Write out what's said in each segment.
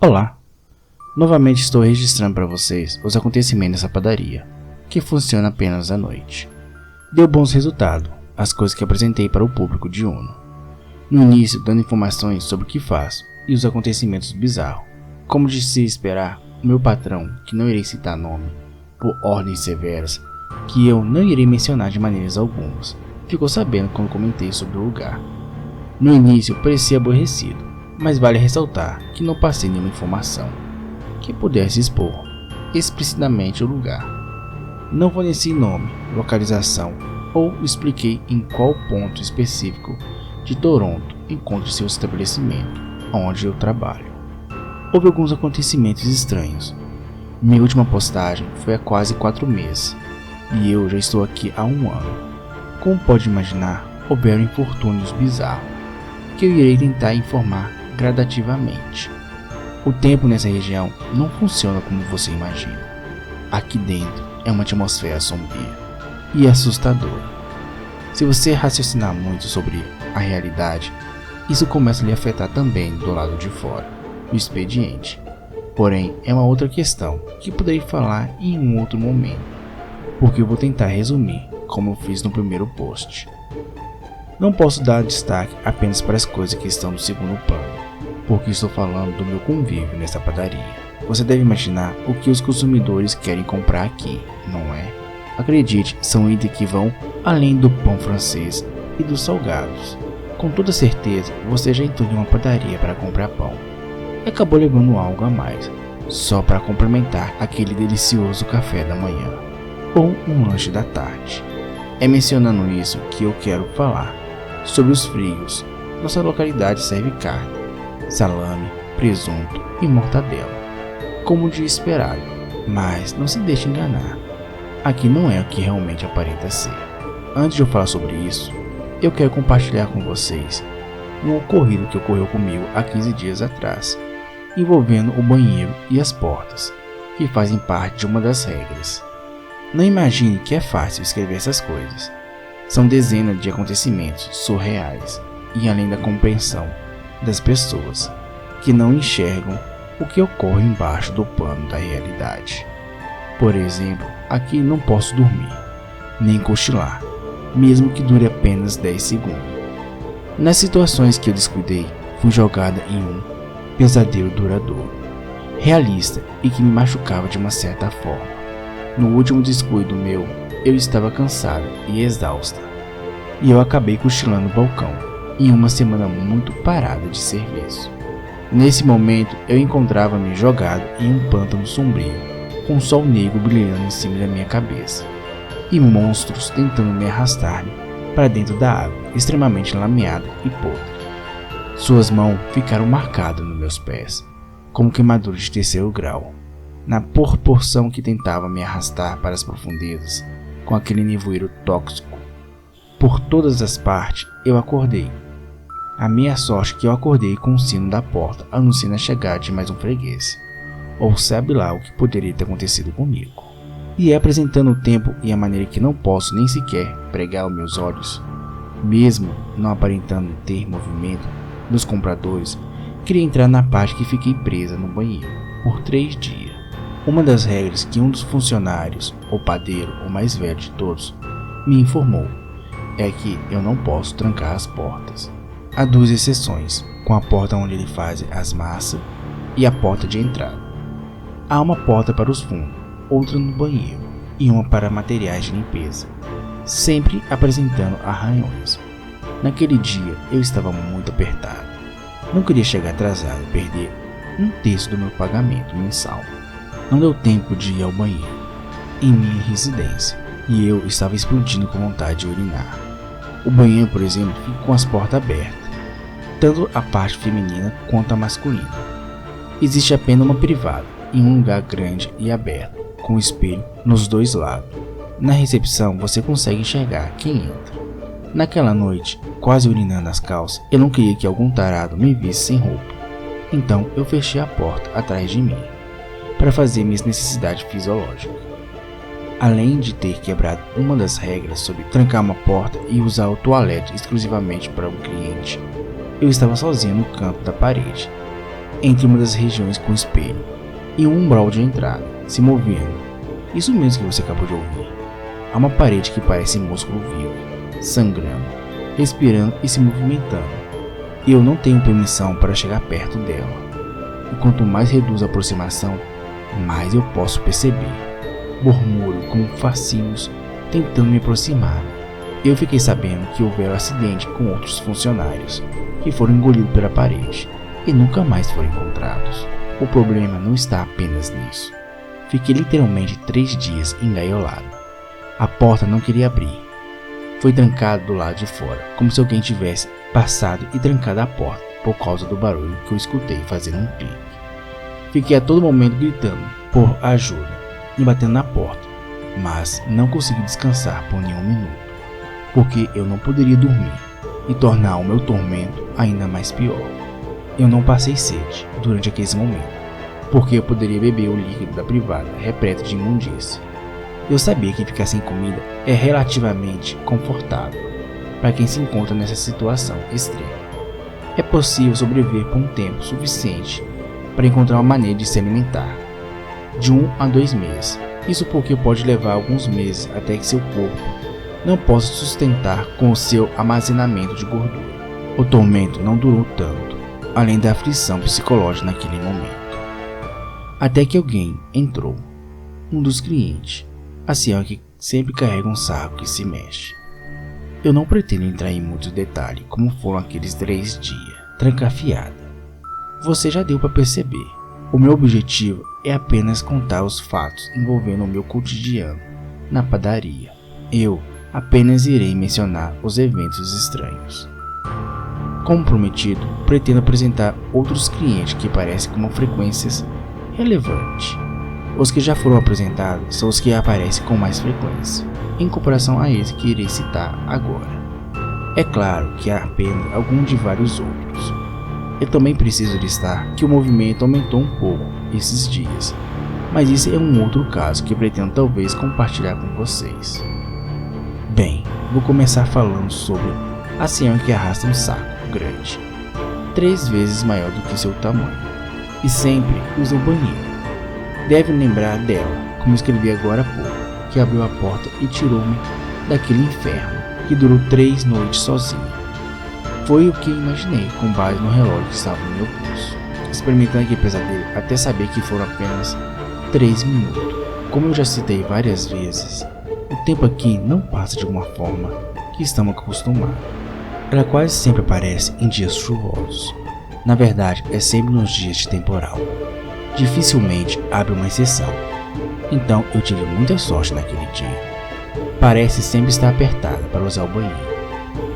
Olá! Novamente estou registrando para vocês os acontecimentos dessa padaria, que funciona apenas à noite. Deu bons resultados, as coisas que apresentei para o público de Uno. No início, dando informações sobre o que faço e os acontecimentos bizarros. Como de se esperar, o meu patrão, que não irei citar nome, por ordens severas, que eu não irei mencionar de maneiras algumas, ficou sabendo quando comentei sobre o lugar. No início parecia aborrecido, mas vale ressaltar que não passei nenhuma informação que pudesse expor explicitamente o lugar. Não forneci nome, localização ou expliquei em qual ponto específico de Toronto encontra seu estabelecimento, onde eu trabalho. Houve alguns acontecimentos estranhos. Minha última postagem foi há quase 4 meses e eu já estou aqui há 1 ano. Como pode imaginar, houveram infortúnios bizarros que eu irei tentar informar gradativamente. O tempo nessa região não funciona como você imagina. Aqui dentro é uma atmosfera sombria e assustadora. Se você raciocinar muito sobre a realidade, isso começa a lhe afetar também do lado de fora, do expediente. Porém, é uma outra questão que poderei falar em um outro momento, porque eu vou tentar resumir como eu fiz no primeiro post. Não posso dar destaque apenas para as coisas que estão no segundo plano, porque estou falando do meu convívio nessa padaria. Você deve imaginar o que os consumidores querem comprar aqui, não é? Acredite, são itens que vão além do pão francês e dos salgados. Com toda certeza, você já entrou em uma padaria para comprar pão e acabou levando algo a mais, só para complementar aquele delicioso café da manhã ou um lanche da tarde. É mencionando isso que eu quero falar sobre os frios. Nossa localidade serve carne, salame, presunto e mortadela, como de esperado, mas não se deixe enganar. Aqui não é o que realmente aparenta ser. Antes de eu falar sobre isso, eu quero compartilhar com vocês um ocorrido que ocorreu comigo há 15 dias atrás, envolvendo o banheiro e as portas, que fazem parte de uma das regras. Não imagine que é fácil escrever essas coisas. São dezenas de acontecimentos surreais e além da compreensão das pessoas que não enxergam o que ocorre embaixo do pano da realidade. Por exemplo, aqui não posso dormir, nem cochilar, mesmo que dure apenas 10 segundos. Nas situações que eu descuidei, fui jogada em um pesadelo duradouro, realista e que me machucava de uma certa forma. No último descuido meu, eu estava cansada e exausta, e eu acabei cochilando no balcão, em uma semana muito parada de serviço. Nesse momento, eu encontrava-me jogado em um pântano sombrio, com o sol negro brilhando em cima da minha cabeça, e monstros tentando me arrastar-me para dentro da água, extremamente lameada e podre. Suas mãos ficaram marcadas nos meus pés, como queimaduras de 3º grau, na proporção que tentava me arrastar para as profundezas, com aquele nevoeiro tóxico. Por todas as partes, eu acordei. A minha sorte é que eu acordei com o sino da porta anunciando a chegada de mais um freguês, ou sabe lá o que poderia ter acontecido comigo. E apresentando o tempo e a maneira que não posso nem sequer pregar os meus olhos, mesmo não aparentando ter movimento dos compradores, queria entrar na parte que fiquei presa no banheiro por 3 dias. Uma das regras que um dos funcionários, o padeiro, o mais velho de todos, me informou é que eu não posso trancar as portas. Há 2 exceções, com a porta onde ele faz as massas e a porta de entrada. Há uma porta para os fundos, outra no banheiro e uma para materiais de limpeza, sempre apresentando arranhões. Naquele dia eu estava muito apertado. Não queria chegar atrasado e perder 1/3 do meu pagamento mensal. Não deu tempo de ir ao banheiro em minha residência e eu estava explodindo com vontade de urinar. O banheiro, por exemplo, fica com as portas abertas, tanto a parte feminina quanto a masculina. Existe apenas uma privada, em um lugar grande e aberto, com espelho nos 2 lados. Na recepção você consegue enxergar quem entra. Naquela noite, quase urinando as calças, eu não queria que algum tarado me visse sem roupa. Então eu fechei a porta atrás de mim, para fazer minhas necessidades fisiológicas. Além de ter quebrado uma das regras sobre trancar uma porta e usar o toalete exclusivamente para o cliente, eu estava sozinho no canto da parede, entre uma das regiões com espelho e um umbral de entrada, se movendo. Isso mesmo que você acabou de ouvir. Há uma parede que parece músculo vivo, sangrando, respirando e se movimentando. E eu não tenho permissão para chegar perto dela. E quanto mais reduzo a aproximação, mais eu posso perceber. Murmúrio como fascínios tentando me aproximar. Eu fiquei sabendo que houveram acidente com outros funcionários, que foram engolidos pela parede e nunca mais foram encontrados. O problema não está apenas nisso. Fiquei literalmente 3 dias engaiolado. A porta não queria abrir. Foi trancado do lado de fora, como se alguém tivesse passado e trancado a porta por causa do barulho que eu escutei fazendo um clique. Fiquei a todo momento gritando por ajuda e batendo na porta, mas não consegui descansar por nenhum minuto, porque eu não poderia dormir e tornar o meu tormento ainda mais pior. Eu não passei sede durante aquele momento, porque eu poderia beber o líquido da privada repleto de imundícia. Eu sabia que ficar sem comida é relativamente confortável para quem se encontra nessa situação extrema. É possível sobreviver por um tempo suficiente para encontrar uma maneira de se alimentar, de 1 a 2 meses. Isso porque pode levar alguns meses até que seu corpo não possa sustentar com o seu armazenamento de gordura. O tormento não durou tanto, além da aflição psicológica naquele momento. Até que alguém entrou, um dos clientes, a senhora que sempre carrega um saco que se mexe. Eu não pretendo entrar em muitos detalhes como foram aqueles 3 dias, trancafiada. Você já deu para perceber. O meu objetivo é apenas contar os fatos envolvendo o meu cotidiano na padaria. Eu apenas irei mencionar os eventos estranhos. Como prometido, pretendo apresentar outros clientes que parecem com frequências relevantes. Os que já foram apresentados são os que aparecem com mais frequência, em comparação a esse que irei citar agora. É claro que há apenas alguns de vários outros. Eu também preciso listar que o movimento aumentou um pouco esses dias, mas isso é um outro caso que pretendo talvez compartilhar com vocês. Bem, vou começar falando sobre a senhora que arrasta um saco grande, 3 vezes maior do que seu tamanho, e sempre usa o banheiro. Deve lembrar dela, como escrevi agora há pouco, que abriu a porta e tirou-me daquele inferno que durou 3 noites sozinho. Foi o que imaginei com base no relógio que estava no meu pulso, experimentando aquele pesadelo até saber que foram apenas 3 minutos. Como eu já citei várias vezes, o tempo aqui não passa de uma forma que estamos acostumados. Ela quase sempre aparece em dias chuvosos. Na verdade, é sempre nos dias de temporal. Dificilmente abre uma exceção. Então eu tive muita sorte naquele dia. Parece sempre estar apertada para usar o banheiro.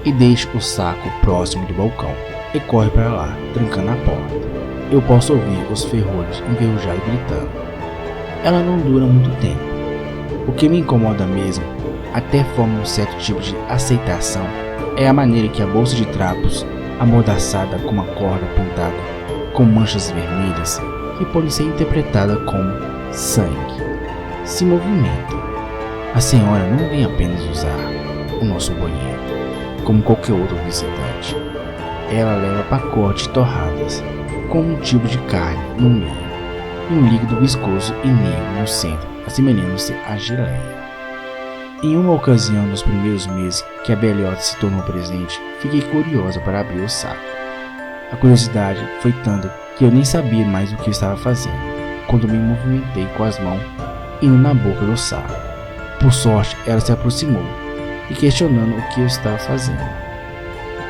E deixa o saco próximo do balcão e corre para lá, trancando a porta. Eu posso ouvir os ferrolhos enferrujados gritando. Ela não dura muito tempo. O que me incomoda mesmo, até forma um certo tipo de aceitação, é a maneira que a bolsa de trapos, amordaçada com uma corda pintada com manchas vermelhas, que pode ser interpretada como sangue, se movimenta. A senhora não vem apenas usar o nosso banheiro, como qualquer outro visitante. Ela leva pacote de torradas, com um tipo de carne no meio, e um líquido viscoso e negro no centro, assemelhando-se à geleia. Em uma ocasião nos primeiros meses que a belhota se tornou presente, fiquei curiosa para abrir o saco. A curiosidade foi tanta que eu nem sabia mais o que eu estava fazendo, quando me movimentei com as mãos indo na boca do saco. Por sorte, ela se aproximou e questionando o que eu estava fazendo.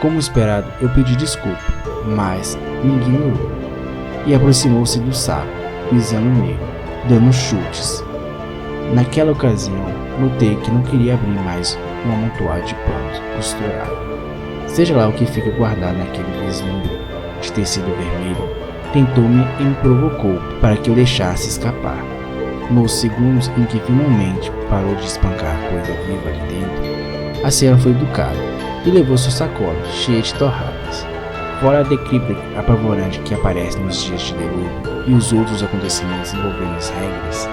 Como esperado, eu pedi desculpa, mas me ignorou e aproximou-se do saco, pisando nele, dando chutes. Naquela ocasião, notei que não queria abrir mais um amontoado de panos costurados. Seja lá o que fica guardado naquele vislumbre de tecido vermelho, tentou-me e me provocou para que eu deixasse escapar. Nos segundos em que finalmente parou de espancar a coisa viva ali dentro, a senhora foi educada e levou sua sacola cheia de torradas. Fora a decrípita apavorante que aparece nos dias de dilúvio e os outros acontecimentos envolvendo as regras,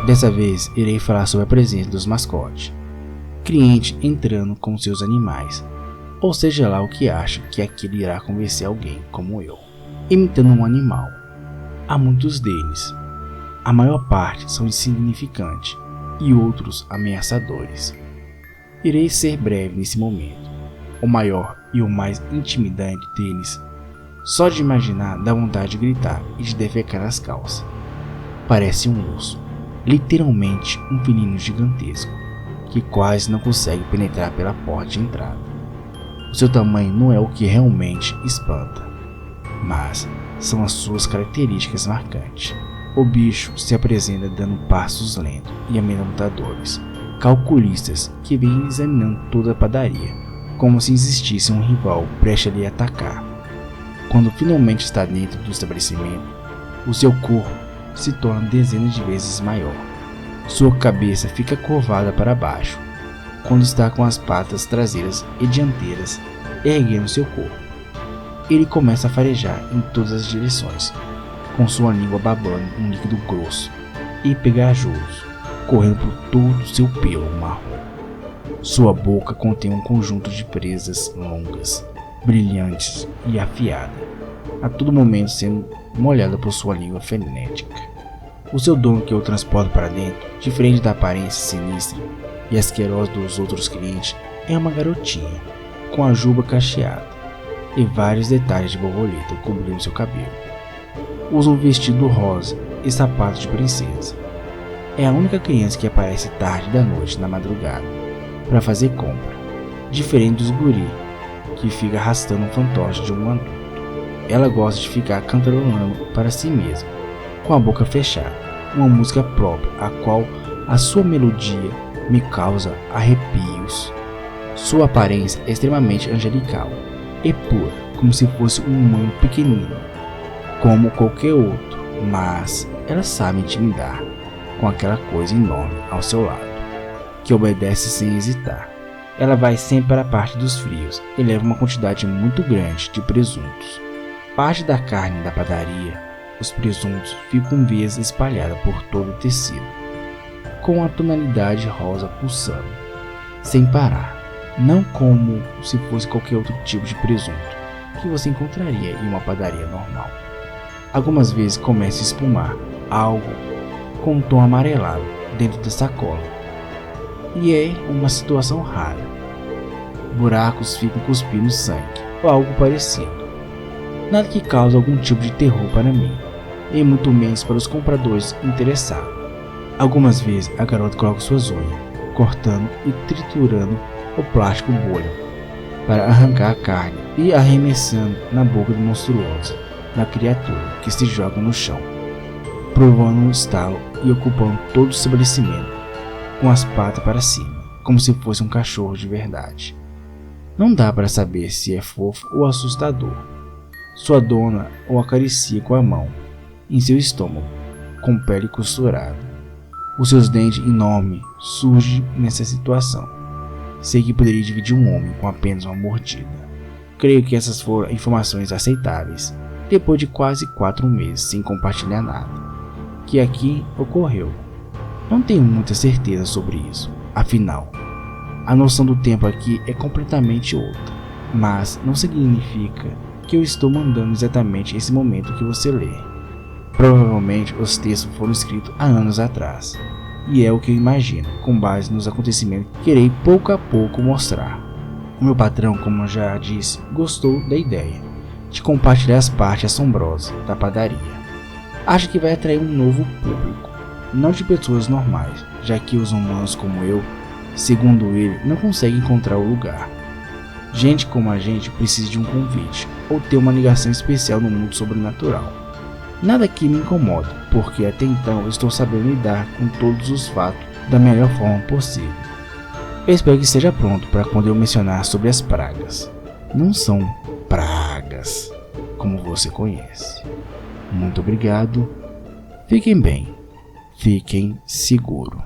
dessa vez irei falar sobre a presença dos mascotes. Cliente entrando com seus animais, ou seja lá o que acha que aquilo irá convencer alguém como eu, imitando um animal. Há muitos deles. A maior parte são insignificantes e outros ameaçadores. Irei ser breve nesse momento. O maior e o mais intimidante deles, só de imaginar dá vontade de gritar e de defecar nas calças. Parece um urso, literalmente um felino gigantesco, que quase não consegue penetrar pela porta de entrada. O seu tamanho não é o que realmente espanta, mas são as suas características marcantes. O bicho se apresenta dando passos lentos e amedrontadores, calculistas que vêm examinando toda a padaria, como se existisse um rival prestes a lhe atacar. Quando finalmente está dentro do estabelecimento, o seu corpo se torna dezenas de vezes maior. Sua cabeça fica curvada para baixo, quando está com as patas traseiras e dianteiras erguendo seu corpo. Ele começa a farejar em todas as direções, com sua língua babando um líquido grosso e pegajoso, correndo por todo o seu pelo marrom. Sua boca contém um conjunto de presas longas, brilhantes e afiadas, a todo momento sendo molhada por sua língua frenética. O seu dono, que o transporta para dentro, diferente da aparência sinistra e asquerosa dos outros clientes, é uma garotinha, com a juba cacheada e vários detalhes de borboleta cobrindo seu cabelo. Usa um vestido rosa e sapatos de princesa. É a única criança que aparece tarde da noite na madrugada para fazer compra, diferente dos guri, que fica arrastando um fantoche de um adulto. Ela gosta de ficar cantarolando para si mesma, com a boca fechada, uma música própria, a qual a sua melodia me causa arrepios. Sua aparência é extremamente angelical e pura, como se fosse um humano pequenino, como qualquer outro, mas ela sabe intimidar com aquela coisa enorme ao seu lado, que obedece sem hesitar. Ela vai sempre para a parte dos frios e leva uma quantidade muito grande de presuntos. Parte da carne da padaria, os presuntos ficam vezes espalhados por todo o tecido, com a tonalidade rosa pulsando, sem parar, não como se fosse qualquer outro tipo de presunto que você encontraria em uma padaria normal. Algumas vezes começa a espumar algo com um tom amarelado dentro da sacola, e é uma situação rara. Buracos ficam cuspindo sangue ou algo parecido. Nada que cause algum tipo de terror para mim, e muito menos para os compradores interessados. Algumas vezes a garota coloca suas unhas, cortando e triturando o plástico bolha para arrancar a carne e arremessando na boca do monstruoso da criatura, que se joga no chão, provando um estalo e ocupando todo o estabelecimento com as patas para cima, como se fosse um cachorro de verdade. Não dá para saber se é fofo ou assustador. Sua dona o acaricia com a mão em seu estômago, com pele costurada. Os seus dentes enormes surgem nessa situação. Sei que poderia dividir um homem com apenas uma mordida. Creio que essas foram informações aceitáveis, depois de quase 4 meses sem compartilhar nada, que aqui ocorreu. Não tenho muita certeza sobre isso, afinal, a noção do tempo aqui é completamente outra, mas não significa que eu estou mandando exatamente esse momento que você lê. Provavelmente os textos foram escritos há anos atrás, e é o que eu imagino, com base nos acontecimentos que irei pouco a pouco mostrar. O meu patrão, como eu já disse, gostou da ideia de compartilhar as partes assombrosas da padaria. Acho que vai atrair um novo público, não de pessoas normais, já que os humanos como eu, segundo ele, não conseguem encontrar o lugar. Gente como a gente precisa de um convite, ou ter uma ligação especial no mundo sobrenatural. Nada que me incomoda, porque até então eu estou sabendo lidar com todos os fatos da melhor forma possível. Eu espero que esteja pronto para quando eu mencionar sobre as pragas. Não são pragas, como você conhece. Muito obrigado. Fiquem bem. Fiquem seguros.